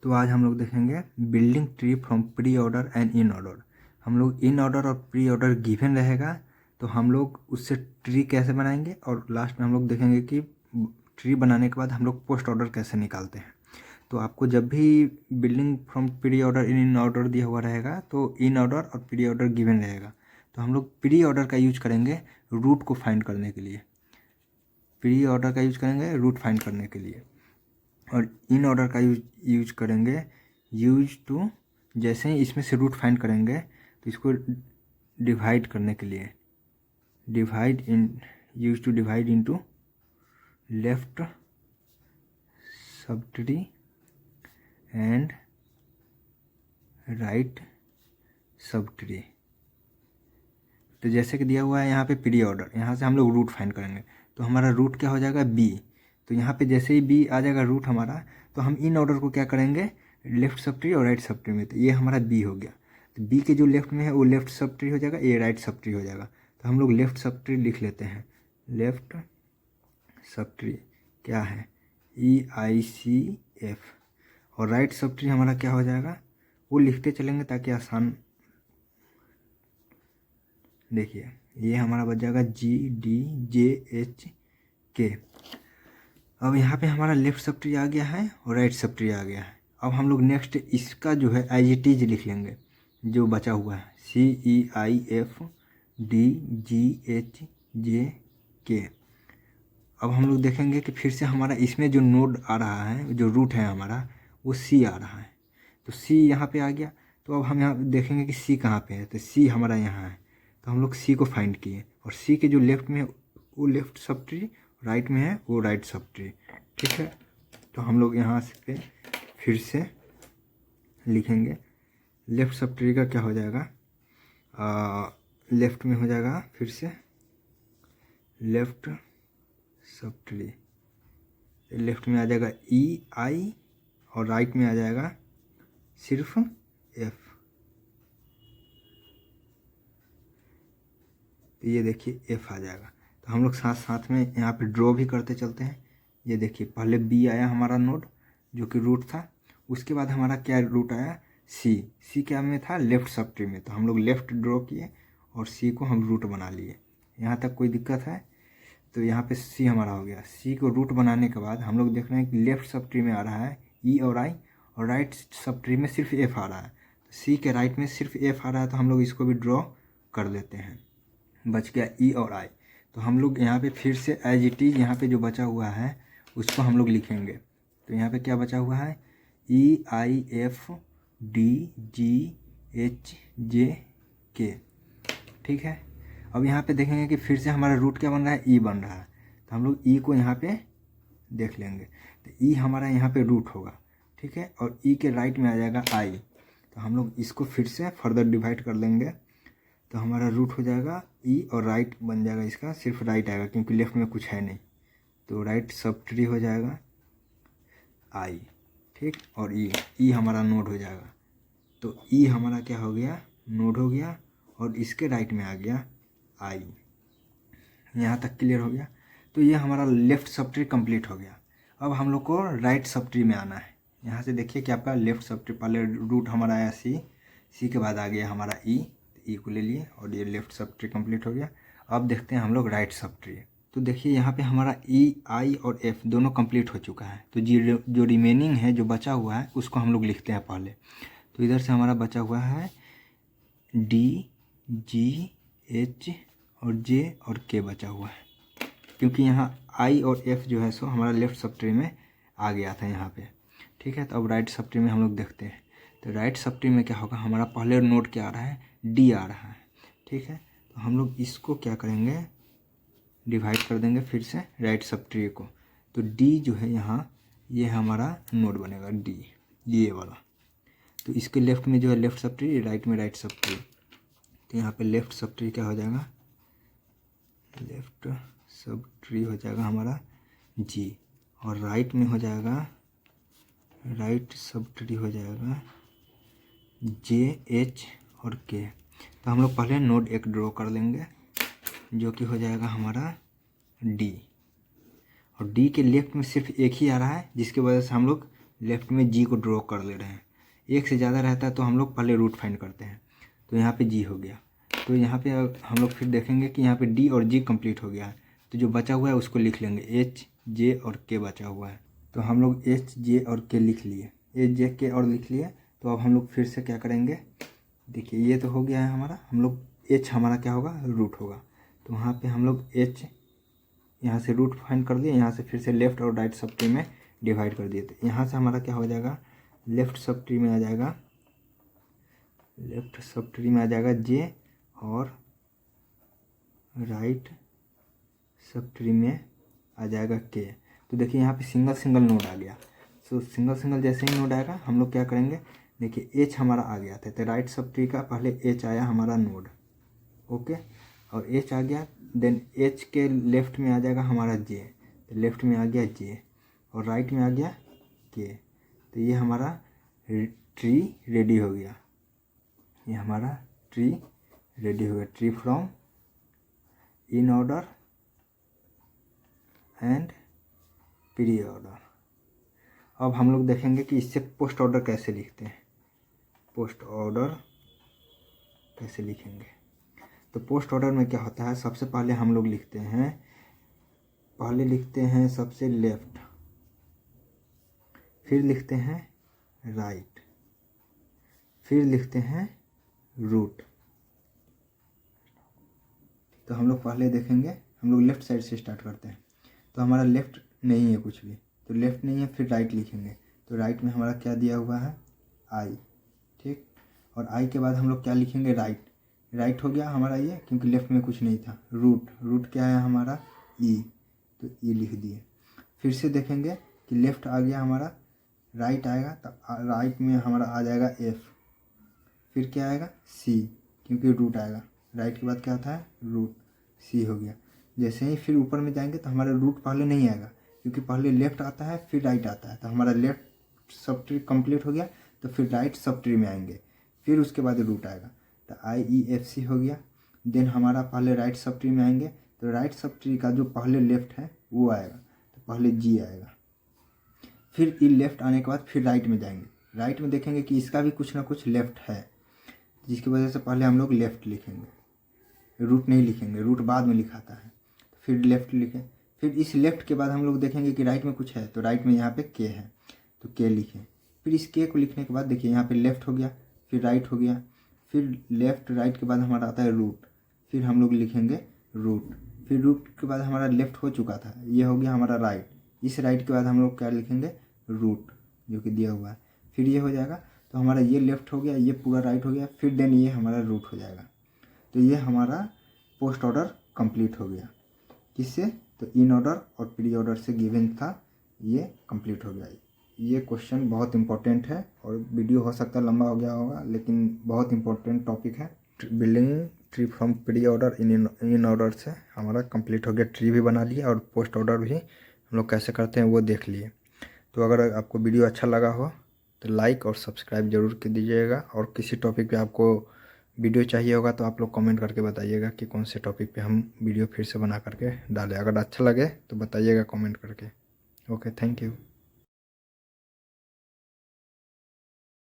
तो आज हम लोग देखेंगे building tree from pre order and in order. हम लोग इन ऑर्डर और प्री ऑर्डर गिवन रहेगा तो हम लोग उससे ट्री कैसे बनाएंगे, और लास्ट में हम लोग देखेंगे कि ट्री बनाने के बाद हम लोग पोस्ट ऑर्डर कैसे निकालते हैं। तो आपको जब भी building from pre order in order दिया हुआ रहेगा तो इन ऑर्डर और प्री ऑर्डर गिवन रहेगा, तो हम लोग प्री ऑर्डर का यूज करेंगे रूट को फाइंड करने के लिए। प्री ऑर्डर का यूज करेंगे रूट फाइंड करने के लिए, और इन ऑर्डर का यूज करेंगे यूज टू, जैसे ही इसमें से रूट फाइंड करेंगे तो इसको डिवाइड करने के लिए, divide in, use to divide into left subtree and right subtree. तो जैसे कि दिया हुआ है यहाँ पे प्री ऑर्डर, यहाँ से हम लोग रूट फाइंड करेंगे तो हमारा रूट क्या हो जाएगा बी। तो यहाँ पे जैसे ही बी आ जाएगा रूट हमारा, तो हम इन ऑर्डर को क्या करेंगे लेफ्ट सब ट्री और राइट सब ट्री में। तो ये हमारा बी हो गया, तो बी के जो लेफ्ट में है वो लेफ्ट सब ट्री हो जाएगा, ये राइट सब ट्री हो जाएगा। तो हम लोग लेफ्ट सब ट्री लिख लेते हैं। लेफ्ट सब ट्री क्या है EICF, और राइट सब ट्री हमारा क्या हो जाएगा वो लिखते चलेंगे ताकि आसान। देखिए ये हमारा बच जाएगा GDJHK। अब यहाँ पे हमारा लेफ्ट सब ट्री आ गया है और राइट सब ट्री आ गया है। अब हम लोग नेक्स्ट इसका जो है IGTs लिख लेंगे जो बचा हुआ है CEIFDGHJK। अब हम लोग देखेंगे कि फिर से हमारा इसमें जो नोड आ रहा है, जो रूट है हमारा, वो C आ रहा है। तो C यहाँ पे आ गया, तो अब हम यहाँ देखेंगे कि C कहाँ पे है। तो C हमारा यहाँ है, तो हम लोग C को फाइंड किए, और C के जो लेफ्ट में है वो लेफ्ट सब ट्री, राइट में है वो राइट सब ट्री। ठीक है, तो हम लोग यहाँ से फिर से लिखेंगे लेफ्ट सब ट्री का क्या हो जाएगा, लेफ्ट में हो जाएगा फिर से लेफ्ट सब ट्री, लेफ्ट में आ जाएगा EI और राइट में आ जाएगा सिर्फ F। तो ये देखिए F आ जाएगा। तो हम लोग साथ साथ में यहाँ पे ड्रॉ भी करते चलते हैं। ये देखिए पहले B आया हमारा नोड जो कि रूट था, उसके बाद हमारा क्या रूट आया C क्या में था लेफ्ट सब ट्री में, तो हम लोग लेफ्ट ड्रॉ किए और C को हम रूट बना लिए। यहाँ तक कोई दिक्कत है? तो यहाँ पे C हमारा हो गया। C को रूट बनाने के बाद हम लोग देख रहे हैं कि लेफ्ट सब ट्री में आ रहा है E और I, और राइट सब ट्री में सिर्फ F आ रहा है। तो C के राइट में सिर्फ F आ रहा है, तो हम लोग इसको भी ड्रॉ कर लेते हैं। बच गया E और I। तो हम लोग यहाँ पे फिर से एज इट इज यहाँ पे जो बचा हुआ है उसको हम लोग लिखेंगे। तो यहाँ पे क्या बचा हुआ है EIFDGHJK। ठीक है, अब यहाँ पे देखेंगे कि फिर से हमारा रूट क्या बन रहा है E बन रहा है, तो हम लोग E को यहाँ पे देख लेंगे। तो E हमारा यहाँ पे रूट होगा, ठीक है, और E के राइट में आ जाएगा I। तो हम लोग इसको फिर से फर्दर डिवाइड कर लेंगे, तो हमारा रूट हो जाएगा E और राइट बन जाएगा, इसका सिर्फ राइट आएगा क्योंकि लेफ्ट में कुछ है नहीं। तो राइट सब ट्री हो जाएगा I, ठीक, और E हमारा नोड हो जाएगा। तो E हमारा क्या हो गया नोड हो गया, और इसके राइट में आ गया I। यहाँ तक क्लियर हो गया। तो ये हमारा लेफ्ट सब ट्री कंप्लीट हो गया। अब हम लोग को राइट सब ट्री में आना है। यहाँ से देखिए कि आपका लेफ्ट सब ट्री पहले रूट हमारा आया C के बाद आ गया हमारा E को ले लिए, और ये लेफ्ट सब ट्री कंप्लीट हो गया। अब देखते हैं हम लोग राइट सब ट्री। तो देखिए यहाँ पे हमारा EI और F दोनों कंप्लीट हो चुका है। तो जो रिमेनिंग है, जो बचा हुआ है, उसको हम लोग लिखते हैं पहले। तो इधर से हमारा बचा हुआ है D, G, H और J और K बचा हुआ है, क्योंकि यहाँ I और F जो है सो हमारा लेफ्ट सब ट्री में आ गया था यहाँ पे। ठीक है, तो अब राइट सब ट्री में हम लोग देखते हैं। तो राइट सब ट्री में क्या होगा, हमारा पहले नोड क्या आ रहा है D आ रहा है। ठीक है, तो हम लोग इसको क्या करेंगे डिवाइड कर देंगे फिर से राइट सब ट्री को। तो D जो है यहाँ, ये हमारा नोड बनेगा D, ये वाला। तो इसके लेफ्ट में जो है लेफ्ट सब ट्री, राइट में राइट सब ट्री। तो यहाँ पे लेफ्ट सब ट्री क्या हो जाएगा, लेफ्ट सब ट्री हो जाएगा हमारा G, और राइट में हो जाएगा राइट सब ट्री हो जाएगा J, H और K। तो हम लोग पहले नोड एक ड्रॉ कर लेंगे जो कि हो जाएगा हमारा D, और D के लेफ्ट में सिर्फ एक ही आ रहा है, जिसकी वजह से हम लोग लेफ्ट में जी को ड्रॉ कर ले रहे हैं। एक से ज़्यादा रहता है तो हम लोग पहले रूट फाइंड करते हैं। तो यहाँ पे जी हो गया। तो यहाँ पे हम लोग फिर देखेंगे कि यहाँ पे डी और जी कंप्लीट हो गया है। तो जो बचा हुआ है उसको लिख लेंगे, एच जे और के बचा हुआ है। तो हम लोग एच जे और के लिख लिए, एच जे के और लिख लिए। तो अब हम लोग फिर से क्या करेंगे, देखिए ये तो हो गया है हमारा। हम लोग एच हमारा क्या होगा, रूट होगा। तो वहाँ पे हम लोग एच यहाँ से रूट फाइंड कर दिए, यहाँ से फिर से लेफ़्ट और राइट सब ट्री में डिवाइड कर दिए। तो यहाँ से हमारा क्या हो जाएगा, लेफ़्ट सब ट्री में आ जाएगा, लेफ़्ट सब ट्री में आ जाएगा जे, और राइट सब ट्री में आ जाएगा के। तो देखिए यहाँ पे सिंगल सिंगल नोड आ गया। सो सिंगल सिंगल जैसे ही नोड आएगा हम लोग क्या करेंगे, देखिए एच हमारा आ गया था। तो राइट सब ट्री का पहले एच आया हमारा नोड, ओके, और एच आ गया। देन एच के लेफ़्ट में आ जाएगा हमारा जे, तो लेफ़्ट में आ गया जे, और राइट में आ गया के। तो ये हमारा ट्री रेडी हो गया, ये हमारा ट्री रेडी हो गया। Tree from in order and pre order. अब हम लोग देखेंगे कि इससे पोस्ट ऑर्डर कैसे लिखते हैं, पोस्ट ऑर्डर कैसे लिखेंगे। तो पोस्ट ऑर्डर में क्या होता है, सबसे पहले हम लोग लिखते हैं, पहले लिखते हैं सबसे लेफ्ट, फिर लिखते हैं राइट, फिर लिखते हैं रूट। तो हम लोग पहले देखेंगे, हम लोग लेफ़्ट साइड से स्टार्ट करते हैं। तो हमारा लेफ़्ट नहीं है कुछ भी, तो लेफ़्ट नहीं है, फिर राइट लिखेंगे। तो राइट में हमारा क्या दिया हुआ है, आई, ठीक। और आई के बाद हम लोग क्या लिखेंगे, राइट। राइट हो गया हमारा ये, क्योंकि लेफ़्ट में कुछ नहीं था। रूट, रूट क्या है हमारा, ई, तो ई लिख दिए। फिर से देखेंगे कि लेफ़्ट आ गया हमारा, राइट आएगा, तो राइट में हमारा आ जाएगा एफ, फिर क्या आएगा, सी, क्योंकि रूट आएगा। राइट के बाद क्या आता है, रूट, सी हो गया। जैसे ही फिर ऊपर में जाएंगे तो हमारा रूट पहले नहीं आएगा, क्योंकि पहले लेफ़्ट आता है फिर राइट आता है। तो हमारा लेफ़्ट सब ट्री कंप्लीट हो गया, तो फिर राइट सब ट्री में आएंगे, फिर उसके बाद रूट आएगा। तो आई ई एफ सी हो गया। देन हमारा पहले राइट सब ट्री में आएंगे, तो राइट सब ट्री का जो पहले लेफ़्ट है वो आएगा, तो पहले जी आएगा। फिर ई लेफ़्ट आने के बाद फिर राइट में जाएंगे, राइट में देखेंगे कि इसका भी कुछ ना कुछ लेफ़्ट है, जिसकी वजह से पहले हम लोग लेफ़्ट लिखेंगे, रूट नहीं लिखेंगे, रूट बाद में लिखाता है। तो फिर लेफ़्ट लिखें, फिर इस लेफ़्ट के बाद हम लोग देखेंगे कि राइट में कुछ है, तो राइट में यहाँ पे के है, तो के लिखें। फिर इस के को लिखने के बाद देखिए यहाँ पे लेफ़्ट हो गया, फिर राइट हो गया, फिर लेफ़्ट राइट के बाद हमारा आता है रूट, फिर हम लोग लिखेंगे रूट। फिर रूट के बाद हमारा लेफ़्ट हो चुका था, ये हो गया हमारा राइट। इस राइट के बाद हम लोग क्या लिखेंगे, रूट, जो कि दिया हुआ है। फिर ये हो जाएगा, तो हमारा ये लेफ़्ट हो गया, ये पूरा राइट हो गया, फिर देन ये हमारा रूट हो जाएगा। तो ये हमारा पोस्ट ऑर्डर कंप्लीट हो गया। किससे, तो इन ऑर्डर और प्री ऑर्डर से गिवन था, ये कंप्लीट हो गया। ये क्वेश्चन बहुत इंपॉर्टेंट है, और वीडियो हो सकता है लंबा हो गया होगा, लेकिन बहुत इंपॉर्टेंट टॉपिक है। Building tree from pre order in order से हमारा कंप्लीट हो गया। ट्री भी बना लिया और पोस्ट ऑर्डर भी हम लोग कैसे करते हैं वो देख लिए। तो अगर आपको वीडियो अच्छा लगा हो तो लाइक और सब्सक्राइब जरूर कर दीजिएगा, और किसी टॉपिक पे आपको वीडियो चाहिए होगा तो आप लोग कमेंट करके बताइएगा कि कौन से टॉपिक पे हम वीडियो फिर से बना करके डालें। अगर अच्छा लगे तो बताइएगा कमेंट करके। Okay, thank you.